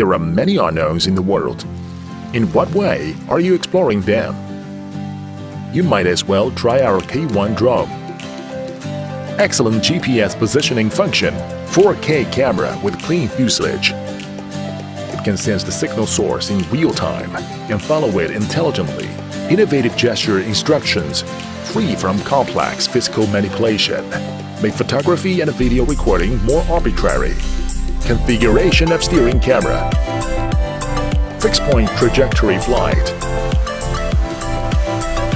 there are many unknowns in the world. In what way are you exploring them? You might as well try our K1 drone. Excellent GPS positioning function, 4K camera with clean fuselage. It can sense the signal source in real time and follow it intelligently. Innovative gesture instructions, free from complex physical manipulation, make photography and video recording more arbitrary. Configuration of steering camera. Fixed-point trajectory flight.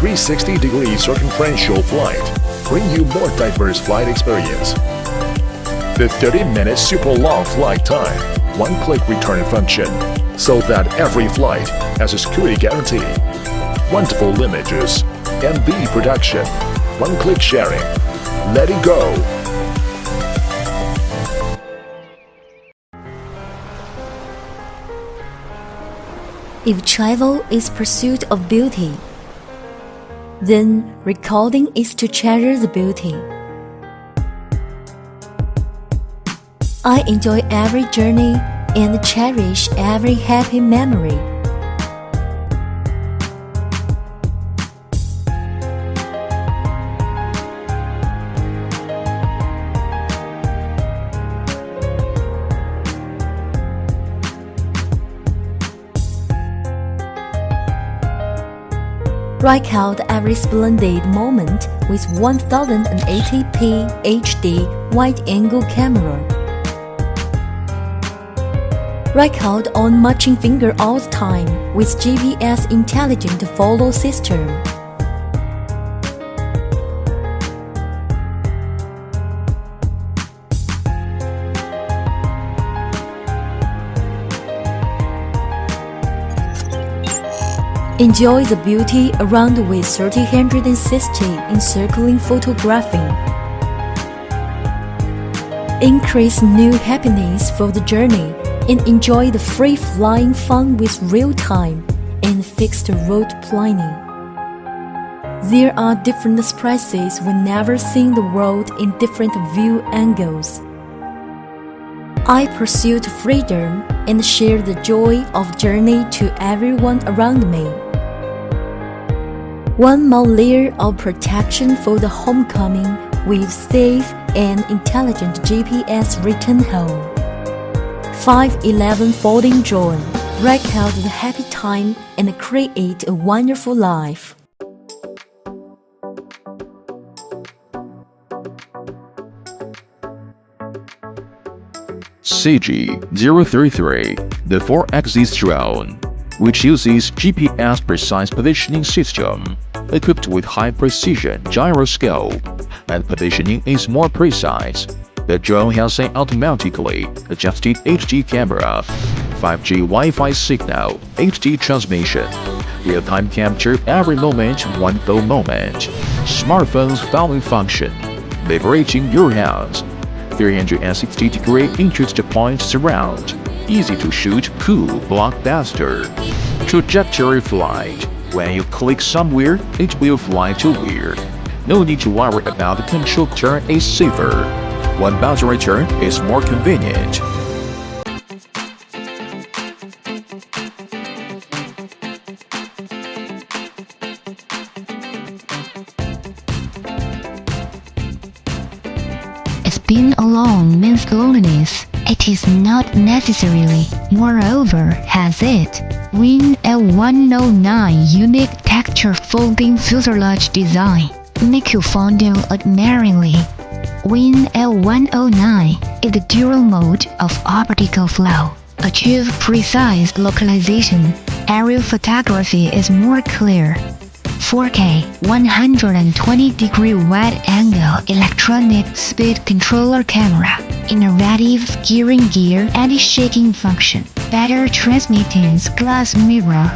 360-degree circumferential flight bring you more diverse flight experience. The 30-minute super long flight time, one-click return function, so that every flight has a security guarantee. Wonderful images, MV production, one-click sharing. Let it go! If travel is pursuit of beauty, then recording is to treasure the beauty. I enjoy every journey and cherish every happy memory. Record every splendid moment with 1080p HD wide-angle camera. Record on matching finger all the time with GPS intelligent follow system. Enjoy the beauty around with 3060 encircling photography. Increase new happiness for the journey and enjoy the free-flying fun with real-time and fixed road planning. There are different surprises whenever seeing the world in different view angles. I pursued freedom and share the joy of journey to everyone around me. One more layer of protection for the homecoming with safe and intelligent GPS return home. 511 folding drone, record the happy time and create a wonderful life. SG900-S, the 4-axis drone, which uses GPS precise positioning system, equipped with high-precision gyroscope, and positioning is more precise. The drone has an automatically adjusted HD camera, 5G Wi-Fi signal, HD transmission, real-time capture every moment, one full moment, smartphone's following function, liberating your hands, 360-degree interest point surround, easy to shoot, cool, blockbuster. Trajectory flight. When you click somewhere, it will fly to where. No need to worry about the control turn is safer. One boundary turn is more convenient. Being alone means loneliness. It is not necessarily. Moreover, has it? Win L109 unique texture folding fuselage design. Make you fondle admiringly. Win L109 is the dual mode of optical flow. Achieve precise localization. Aerial photography is more clear. 4K 120-degree wide-angle electronic speed controller camera, innovative gearing gear anti-shaking function, better transmittance glass mirror,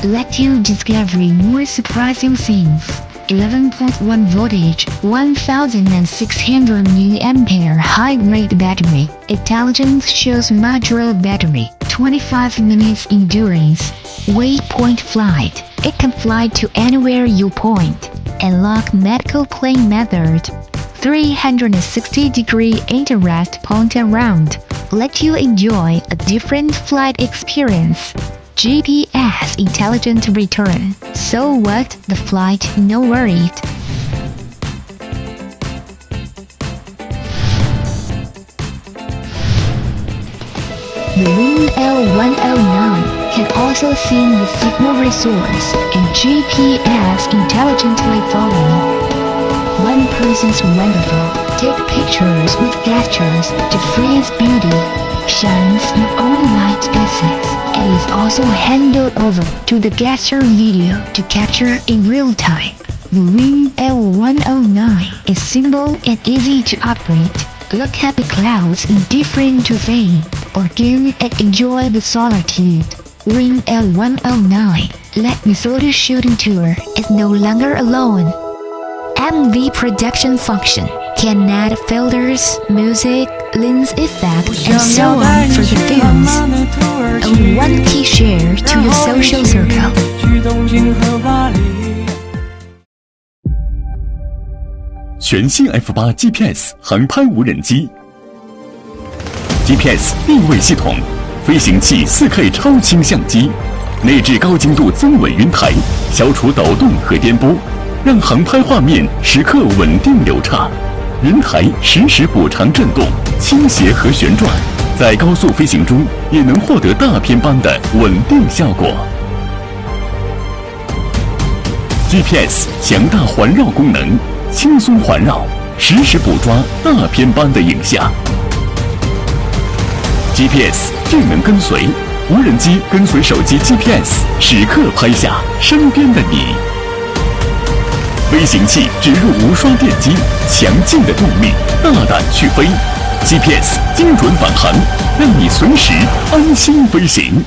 let you discover more surprising things. 11.1 voltage, 1600 mAh high-grade battery, intelligence shows modular battery, 25 minutes endurance, waypoint flight. It can fly to anywhere you point. Unlock medical plane method. 360-degree interest point around. let you enjoy a different flight experience. GPS intelligent return. So what? The flight, no worried. The Wing L109 can also send the signal resource and GPS intelligently following. One person's wonderful. Take pictures with gestures to freeze beauty. Shines in all light spaces. It is also handed over to the gesture video to capture in real time. The Wing L109 is simple and easy to operate. Look at the clouds in different terrain, or game and enjoy the solitude. Wing L109, Let Minnesota Shooting Tour is no longer alone. MV production function can add filters, music, lens effects, and so on for the films. And one key share to your social circle. 全新 F8 GPS 航拍无人机 ，GPS 定位系统，飞行器 4K 超清相机，内置高精度增稳云台，消除抖动和颠簸，让航拍画面时刻稳定流畅。云台实时补偿震动、倾斜和旋转，在高速飞行中也能获得大片般的稳定效果。GPS 强大环绕功能。 轻松环绕，实时捕捉大片般的影像。GPS 智能跟随，无人机跟随手机 GPS， 时刻拍下身边的你。飞行器植入无刷电机，强劲的动力，大胆去飞。GPS 精准返航，让你随时安心飞行。